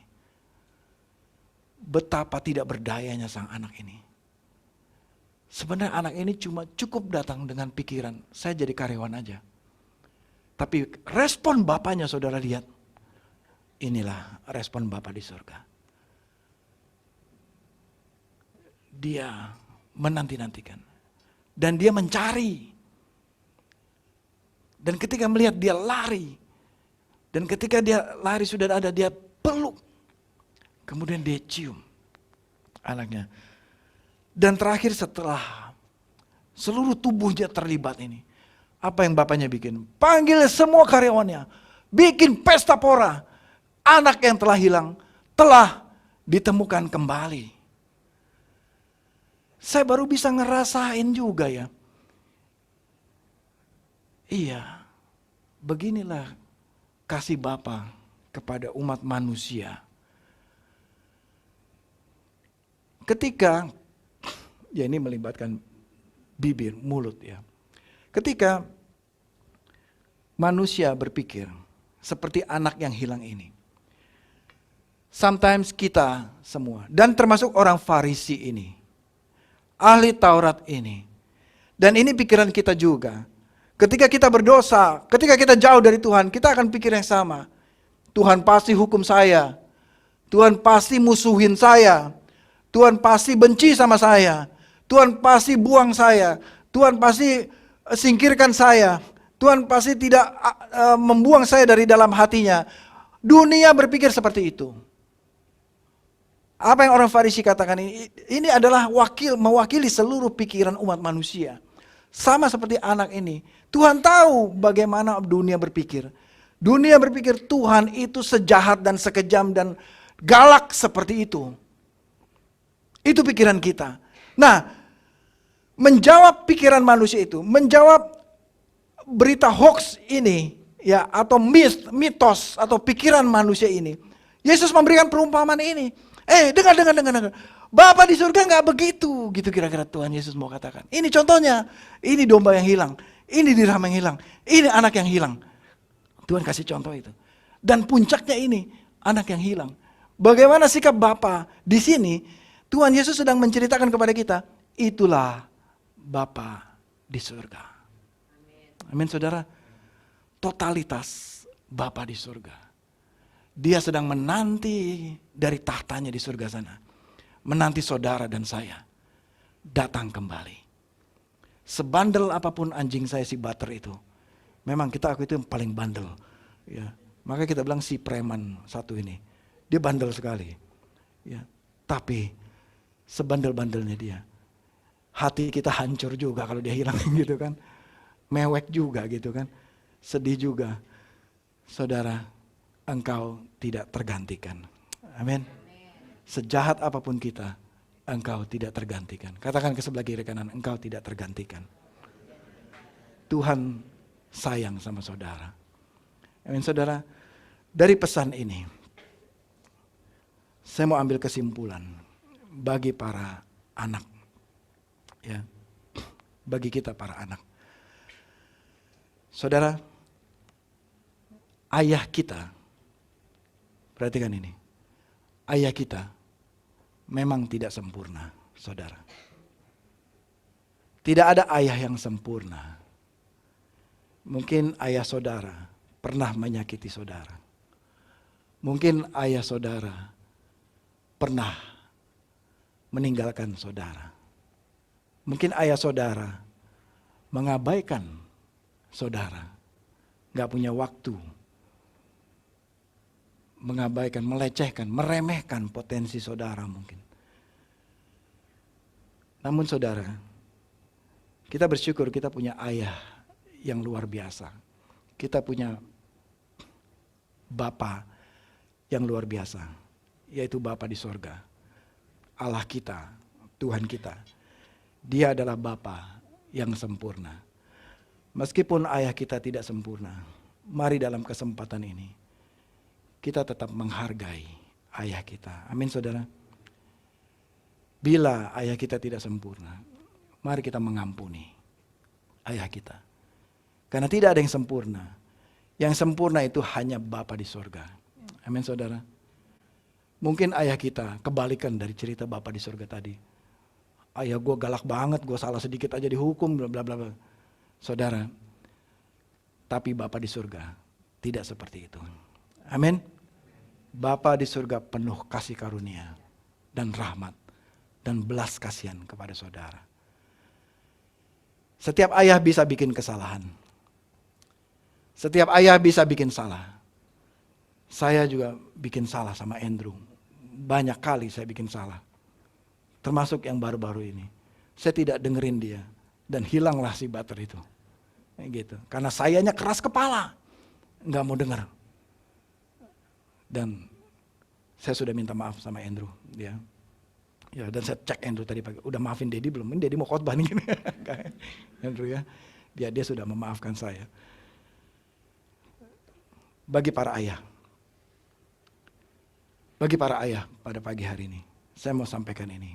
Betapa tidak berdayanya sang anak ini. Sebenarnya anak ini cuma cukup datang dengan pikiran, saya jadi karyawan aja. Tapi respon bapaknya saudara lihat. Inilah respon Bapa di surga. Dia menanti-nantikan. Dan dia mencari. Dan ketika melihat dia lari. Dan ketika dia lari sudah ada, dia peluk. Kemudian dia cium anaknya. Dan terakhir setelah seluruh tubuhnya terlibat ini. Apa yang bapaknya bikin? Panggil semua karyawannya. bikin pesta pora. Anak yang telah hilang telah ditemukan kembali. Saya baru bisa ngerasain juga ya. Iya, beginilah kasih Bapa kepada umat manusia. Ketika, ya ini melibatkan bibir, mulut ya. Ketika manusia berpikir seperti anak yang hilang ini. Sometimes kita semua, dan termasuk orang Farisi ini, ahli Taurat ini, dan ini pikiran kita juga. Ketika kita berdosa, ketika kita jauh dari Tuhan, kita akan pikir yang sama. Tuhan pasti hukum saya, Tuhan pasti musuhin saya, Tuhan pasti benci sama saya, Tuhan pasti buang saya, Tuhan pasti singkirkan saya, Tuhan pasti tidak membuang saya dari dalam hatinya. Dunia berpikir seperti itu. Apa yang orang Farisi katakan ini adalah mewakili seluruh pikiran umat manusia. Sama seperti anak ini. Tuhan tahu bagaimana dunia berpikir. Dunia berpikir Tuhan itu sejahat dan sekejam dan galak seperti itu. Itu pikiran kita. Nah, menjawab pikiran manusia itu, menjawab berita hoax ini, ya, atau mitos atau pikiran manusia ini, Yesus memberikan perumpamaan ini. Dengar. Bapa di surga nggak begitu, gitu kira-kira Tuhan Yesus mau katakan. Ini contohnya, ini domba yang hilang, ini dirham yang hilang, ini anak yang hilang. Tuhan kasih contoh itu. Dan puncaknya ini, anak yang hilang. Bagaimana sikap Bapa di sini? Tuhan Yesus sedang menceritakan kepada kita, itulah Bapa di surga. Amin saudara. Totalitas Bapa di surga. Dia sedang menanti dari tahtanya di surga sana. Menanti saudara dan saya datang kembali. Sebandel apapun anjing saya si Butter itu. Memang kita aku itu yang paling bandel. Ya. Maka kita bilang si preman satu ini. Dia bandel sekali. Ya. Tapi sebandel-bandelnya dia. Hati kita hancur juga kalau dia hilang gitu kan. Mewek juga gitu kan. Sedih juga. Saudara, engkau tidak tergantikan. Amin. Sejahat apapun kita, engkau tidak tergantikan. Katakan ke sebelah kiri kanan, engkau tidak tergantikan. Tuhan sayang sama saudara. Amin saudara. Dari pesan ini, saya mau ambil kesimpulan bagi para anak. Ya, bagi kita para anak. Saudara, ayah kita, perhatikan ini, ayah kita memang tidak sempurna, saudara. Tidak ada ayah yang sempurna. Mungkin ayah saudara pernah menyakiti saudara. Mungkin ayah saudara pernah meninggalkan saudara. Mungkin ayah saudara mengabaikan saudara. Gak punya waktu. Mengabaikan, melecehkan, meremehkan potensi saudara mungkin. Namun saudara, kita bersyukur kita punya ayah yang luar biasa. Kita punya Bapa yang luar biasa, yaitu Bapa di sorga. Allah kita, Tuhan kita. Dia adalah Bapa yang sempurna. Meskipun ayah kita tidak sempurna, mari dalam kesempatan ini kita tetap menghargai ayah kita. Amin saudara. Bila ayah kita tidak sempurna, mari kita mengampuni ayah kita. Karena tidak ada yang sempurna. Yang sempurna itu hanya Bapa di sorga. Amin saudara. Mungkin ayah kita kebalikan dari cerita Bapa di sorga tadi. Ayah gue galak banget, gue salah sedikit aja dihukum, bla bla bla. Saudara, tapi Bapa di surga tidak seperti itu. Amin. Bapa di surga penuh kasih karunia dan rahmat dan belas kasihan kepada saudara. Setiap ayah bisa bikin kesalahan. Setiap ayah bisa bikin salah. Saya juga bikin salah sama Andrew. Banyak kali saya bikin salah. Termasuk yang baru-baru ini. Saya tidak dengerin dia. Dan hilanglah si Butter itu. Gitu. Karena sayanya keras kepala. Nggak mau denger. Dan saya sudah minta maaf sama Andrew, ya. Ya, dan saya cek Andrew tadi pagi, udah maafin Daddy belum? Ini Daddy mau khotbah nih. Andrew ya, dia sudah memaafkan saya. Bagi para ayah pada pagi hari ini, saya mau sampaikan ini.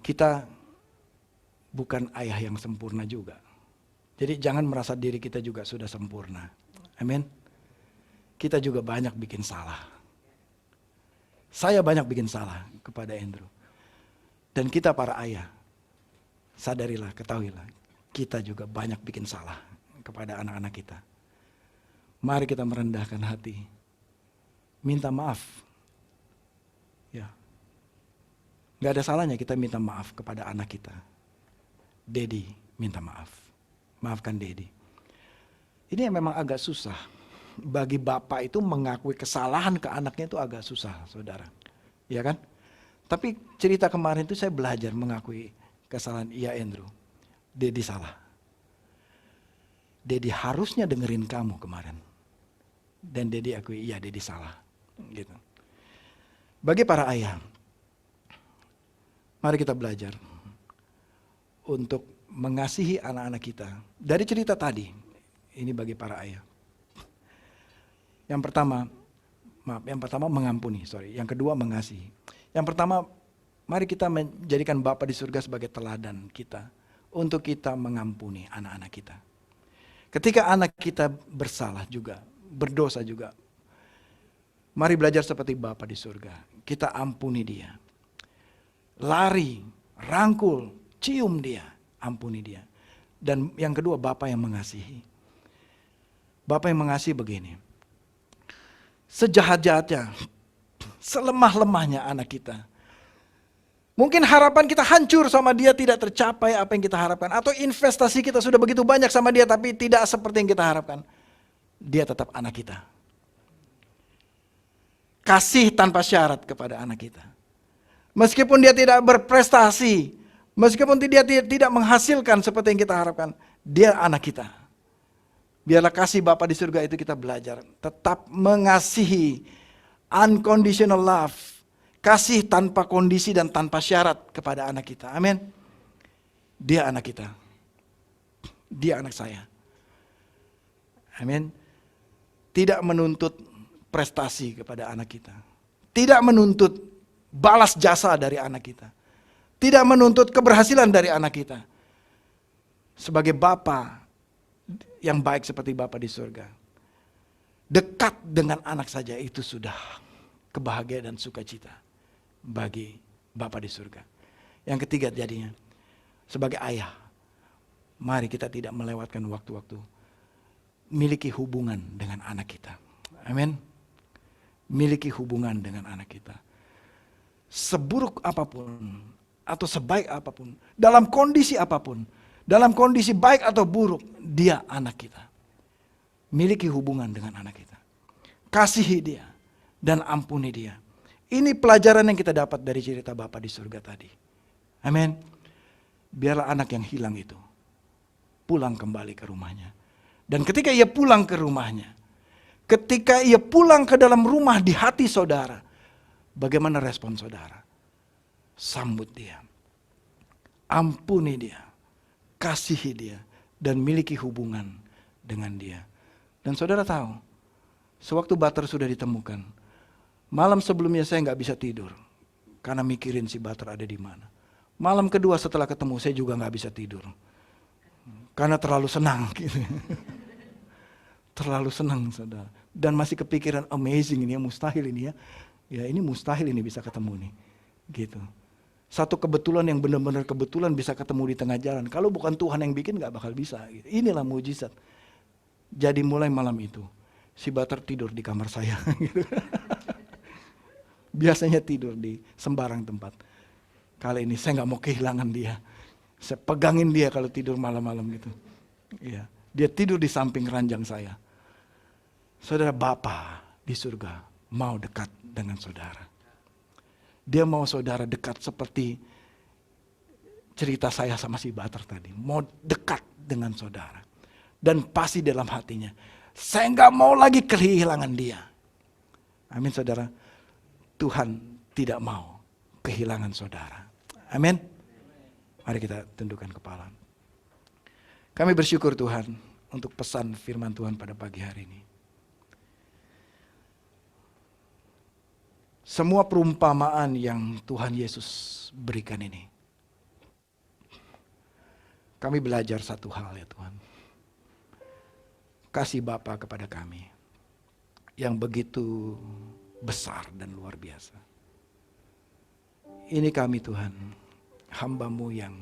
Kita bukan ayah yang sempurna juga. Jadi jangan merasa diri kita juga sudah sempurna. Amin. Kita juga banyak bikin salah. Saya banyak bikin salah kepada Andrew. Dan kita para ayah, sadarilah, ketahuilah, kita juga banyak bikin salah kepada anak-anak kita. Mari kita merendahkan hati, minta maaf. Ya, gak ada salahnya kita minta maaf kepada anak kita. Daddy minta maaf, maafkan Daddy. Ini yang memang agak susah. Bagi bapak itu mengakui kesalahan ke anaknya itu agak susah, saudara. Ya kan? Tapi cerita kemarin itu saya belajar mengakui kesalahan. Iya Andrew, Daddy salah. Daddy harusnya dengerin kamu kemarin. Dan Daddy akui, iya Daddy salah. Gitu. Bagi para ayah, mari kita belajar untuk mengasihi anak-anak kita. Dari cerita tadi, ini bagi para ayah. Yang pertama mengampuni, Yang kedua mengasihi. Yang pertama, mari kita menjadikan Bapa di surga sebagai teladan kita untuk kita mengampuni anak-anak kita. Ketika anak kita bersalah juga, berdosa juga, mari belajar seperti Bapa di surga. Kita ampuni dia. Lari, rangkul, cium dia, ampuni dia. Dan yang kedua, Bapa yang mengasihi. Bapa yang mengasihi begini. Sejahat-jahatnya, selemah-lemahnya anak kita. Mungkin harapan kita hancur sama dia, tidak tercapai apa yang kita harapkan. Atau investasi kita sudah begitu banyak sama dia tapi tidak seperti yang kita harapkan. Dia tetap anak kita. Kasih tanpa syarat kepada anak kita. Meskipun dia tidak berprestasi, meskipun dia tidak menghasilkan seperti yang kita harapkan, dia anak kita. Biarlah kasih Bapa di surga itu kita belajar. Tetap mengasihi, unconditional love. Kasih tanpa kondisi dan tanpa syarat kepada anak kita. Amin. Dia anak kita. Dia anak saya. Amin. Tidak menuntut prestasi kepada anak kita. Tidak menuntut balas jasa dari anak kita. Tidak menuntut keberhasilan dari anak kita. Sebagai Bapa yang baik seperti Bapa di surga, dekat dengan anak saja itu sudah kebahagiaan dan sukacita bagi Bapa di surga. Yang ketiga jadinya, sebagai ayah, mari kita tidak melewatkan waktu-waktu miliki hubungan dengan anak kita. Amin. Miliki hubungan dengan anak kita. Seburuk apapun atau sebaik apapun, dalam kondisi apapun, dalam kondisi baik atau buruk, dia anak kita. Miliki hubungan dengan anak kita. Kasihi dia dan ampuni dia. Ini pelajaran yang kita dapat dari cerita Bapa di surga tadi. Amin. Biarlah anak yang hilang itu pulang kembali ke rumahnya. Dan ketika ia pulang ke rumahnya, ketika ia pulang ke dalam rumah di hati saudara, bagaimana respon saudara? Sambut dia. Ampuni dia. Kasihi dia. Dan miliki hubungan dengan dia. Dan saudara tahu, sewaktu Butter sudah ditemukan, malam sebelumnya saya nggak bisa tidur. Karena mikirin si Butter ada di mana. Malam kedua setelah ketemu saya juga nggak bisa tidur. Karena terlalu senang gitu. Terlalu senang saudara. Dan masih kepikiran amazing ini ya, mustahil ini ya. Ya ini mustahil ini bisa ketemu nih. Gitu. Satu kebetulan yang benar-benar kebetulan bisa ketemu di tengah jalan. Kalau bukan Tuhan yang bikin gak bakal bisa. Gitu. Inilah mujizat. Jadi mulai malam itu, si Butter tidur di kamar saya. Gitu. Biasanya tidur di sembarang tempat. Kali ini saya gak mau kehilangan dia. Saya pegangin dia kalau tidur malam-malam gitu. Iya. Dia tidur di samping ranjang saya. Saudara, Bapa di surga mau dekat dengan saudara. Dia mau saudara dekat seperti cerita saya sama si Butter tadi. Mau dekat dengan saudara. Dan pasti dalam hatinya, saya gak mau lagi kehilangan dia. Amin saudara. Tuhan tidak mau kehilangan saudara. Amin. Mari kita tundukkan kepala. Kami bersyukur Tuhan untuk pesan firman Tuhan pada pagi hari ini. Semua perumpamaan yang Tuhan Yesus berikan ini, kami belajar satu hal ya Tuhan. Kasih Bapa kepada kami yang begitu besar dan luar biasa. Ini kami Tuhan, hamba-Mu yang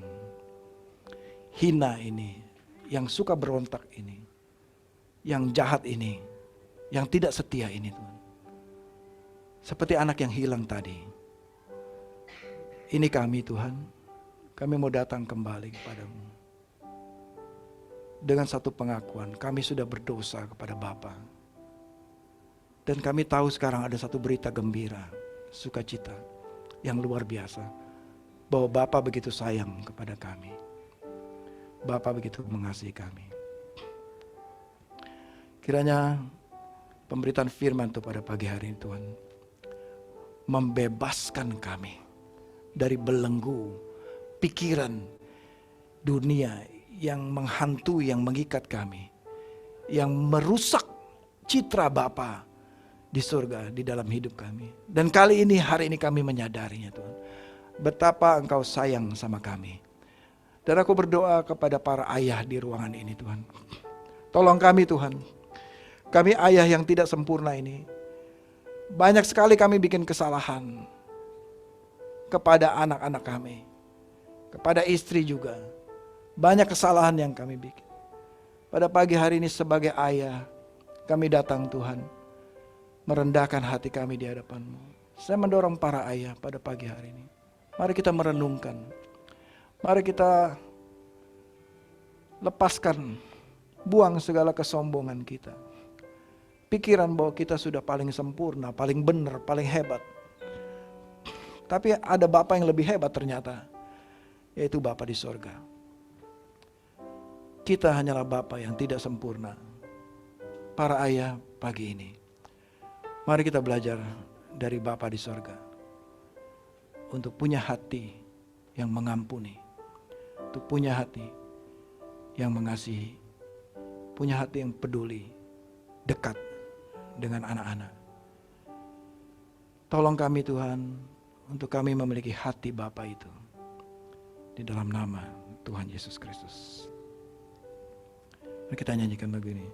hina ini, yang suka berontak ini, yang jahat ini, yang tidak setia ini Tuhan. Seperti anak yang hilang tadi. Ini kami Tuhan, kami mau datang kembali kepadamu. Dengan satu pengakuan, kami sudah berdosa kepada Bapa. Dan kami tahu sekarang ada satu berita gembira, sukacita yang luar biasa. Bahwa Bapa begitu sayang kepada kami. Bapa begitu mengasihi kami. Kiranya pemberitaan firman itu pada pagi hari ini Tuhan, membebaskan kami dari belenggu pikiran dunia yang menghantui, yang mengikat kami, yang merusak citra Bapa di surga, di dalam hidup kami. Dan kali ini, hari ini kami menyadarinya Tuhan, betapa Engkau sayang sama kami. Dan aku berdoa kepada para ayah di ruangan ini Tuhan, tolong kami Tuhan, kami ayah yang tidak sempurna ini. Banyak sekali kami bikin kesalahan kepada anak-anak kami, kepada istri juga. Banyak kesalahan yang kami bikin. Pada pagi hari ini sebagai ayah, kami datang Tuhan, merendahkan hati kami di hadapan-Mu. Saya mendorong para ayah pada pagi hari ini. Mari kita merenungkan. Mari kita lepaskan, buang segala kesombongan kita. Pikiran bahwa kita sudah paling sempurna, paling benar, paling hebat. Tapi ada Bapa yang lebih hebat ternyata, yaitu Bapa di sorga. Kita hanyalah Bapa yang tidak sempurna. Para ayah pagi ini, mari kita belajar dari Bapa di sorga. Untuk punya hati yang mengampuni. Untuk punya hati yang mengasihi. Punya hati yang peduli, dekat dengan anak-anak. Tolong kami Tuhan, untuk kami memiliki hati Bapa itu. Di dalam nama Tuhan Yesus Kristus. Mari kita nyanyikan lagu ini.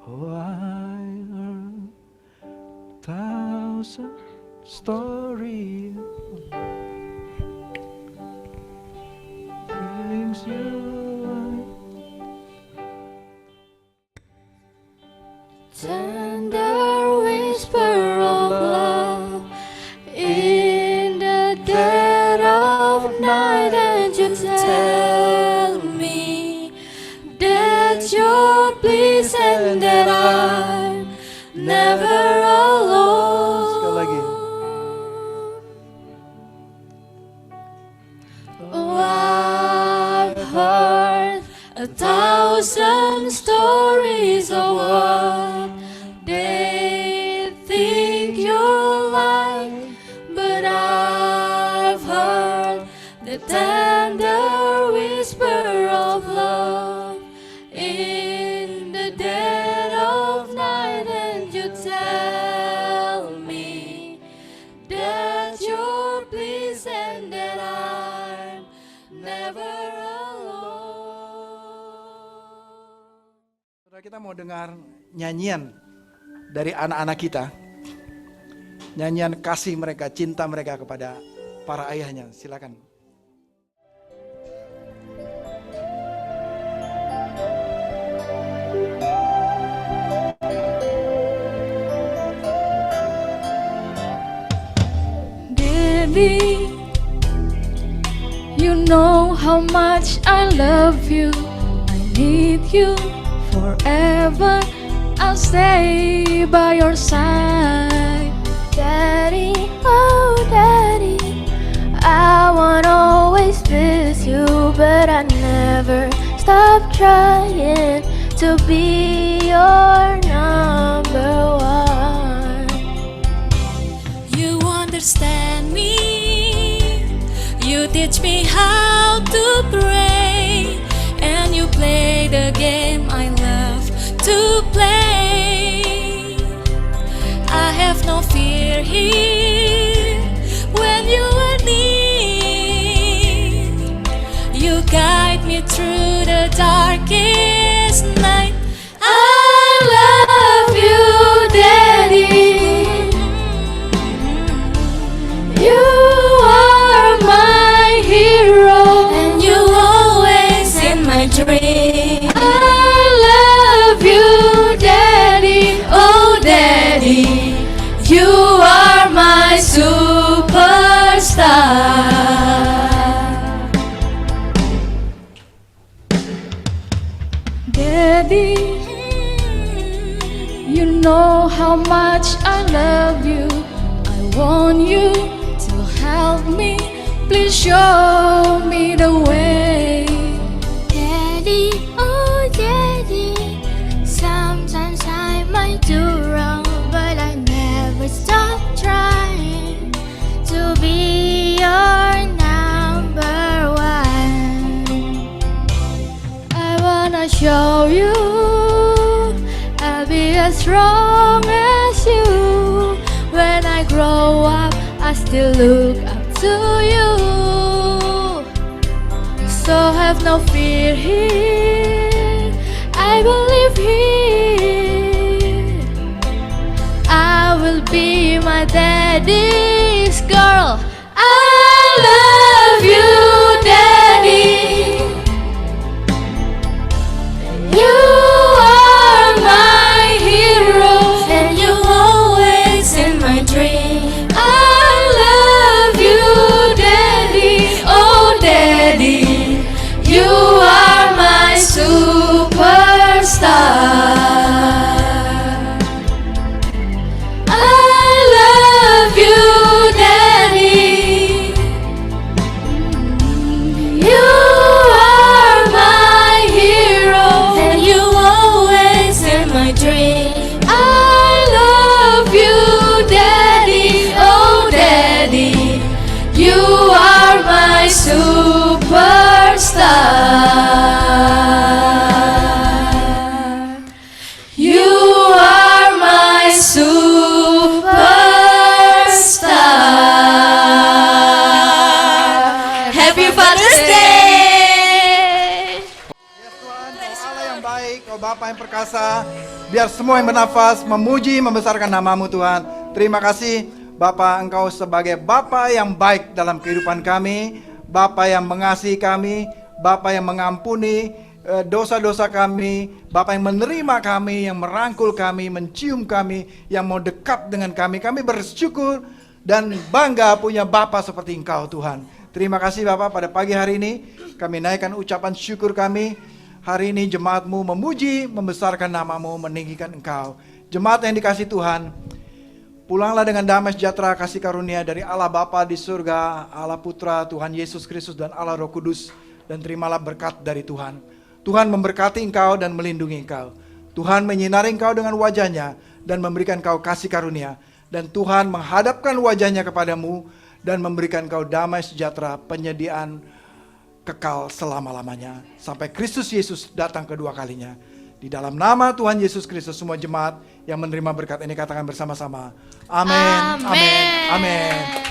Oh, I heard 1,000 stories, brings you life. Tender whisper of love in the dead of night, and you tell me that you're pleased and that I'm never alone. Sekali lagi. Oh, I've heard 1,000 stories of what they think you're like, but I've heard the tender whisper of love in the dead of night, and you tell me that you're pleased and that I'm never alone. Saudara, kita mau dengar nyanyian dari anak-anak kita. Nyanyian kasih mereka, cinta mereka kepada para ayahnya. Silakan. Daddy, you know how much I love you. I need you forever. I'll stay by your side. Daddy, oh Daddy, I wanna always miss you, but I never stop trying to be your number one. understand me. You teach me how to pray, and you play the game I love to play. I have no fear here when you are near. You guide me through the darkest night. I love you, Daddy. You are my hero, and you always in my dream. I love you, Daddy. Oh, Daddy, you are my superstar. Daddy, you know how much I love you. I want you to help me. Please show me the way. Daddy, oh Daddy, sometimes I might do wrong, but I never stop trying to be your number one. I wanna show you I'll be as strong as you. When I grow up, I still look up to you. So have no fear here, I believe here. I will be my daddy's girl. I love you, Daddy. You are my hero, and you always in my dream. I love you, Daddy. Oh, Daddy, you are my superstar. I love you, Daddy. You are my hero, and you always in my dream. I love you, Daddy. Oh, Daddy, you are my superstar. You are my superstar. Happy Father's Day. Tuhan, kau Allah yang baik, kau Bapa yang perkasa. Biar semua yang bernafas memuji, membesarkan nama-Mu Tuhan. Terima kasih Bapa, Engkau sebagai Bapa yang baik dalam kehidupan kami, Bapa yang mengasihi kami, Bapa yang mengampuni dosa-dosa kami, Bapa yang menerima kami, yang merangkul kami, mencium kami, yang mau dekat dengan kami. Kami bersyukur dan bangga punya Bapa seperti Engkau Tuhan. Terima kasih Bapa, pada pagi hari ini kami naikkan ucapan syukur kami. Hari ini jemaat-Mu memuji, membesarkan nama-Mu, meninggikan Engkau. Jemaat yang dikasih Tuhan, pulanglah dengan damai sejahtera kasih karunia dari Allah Bapa di surga, Allah Putra, Tuhan Yesus Kristus dan Allah Roh Kudus. Dan terimalah berkat dari Tuhan. Tuhan memberkati engkau dan melindungi engkau. Tuhan menyinari engkau dengan wajahnya dan memberikan engkau kasih karunia. Dan Tuhan menghadapkan wajahnya kepadamu dan memberikan engkau damai sejahtera, penyediaan kekal selama-lamanya. Sampai Kristus Yesus datang kedua kalinya. Di dalam nama Tuhan Yesus Kristus, semua jemaat yang menerima berkat ini katakan bersama-sama. Amin. Amin. Amin.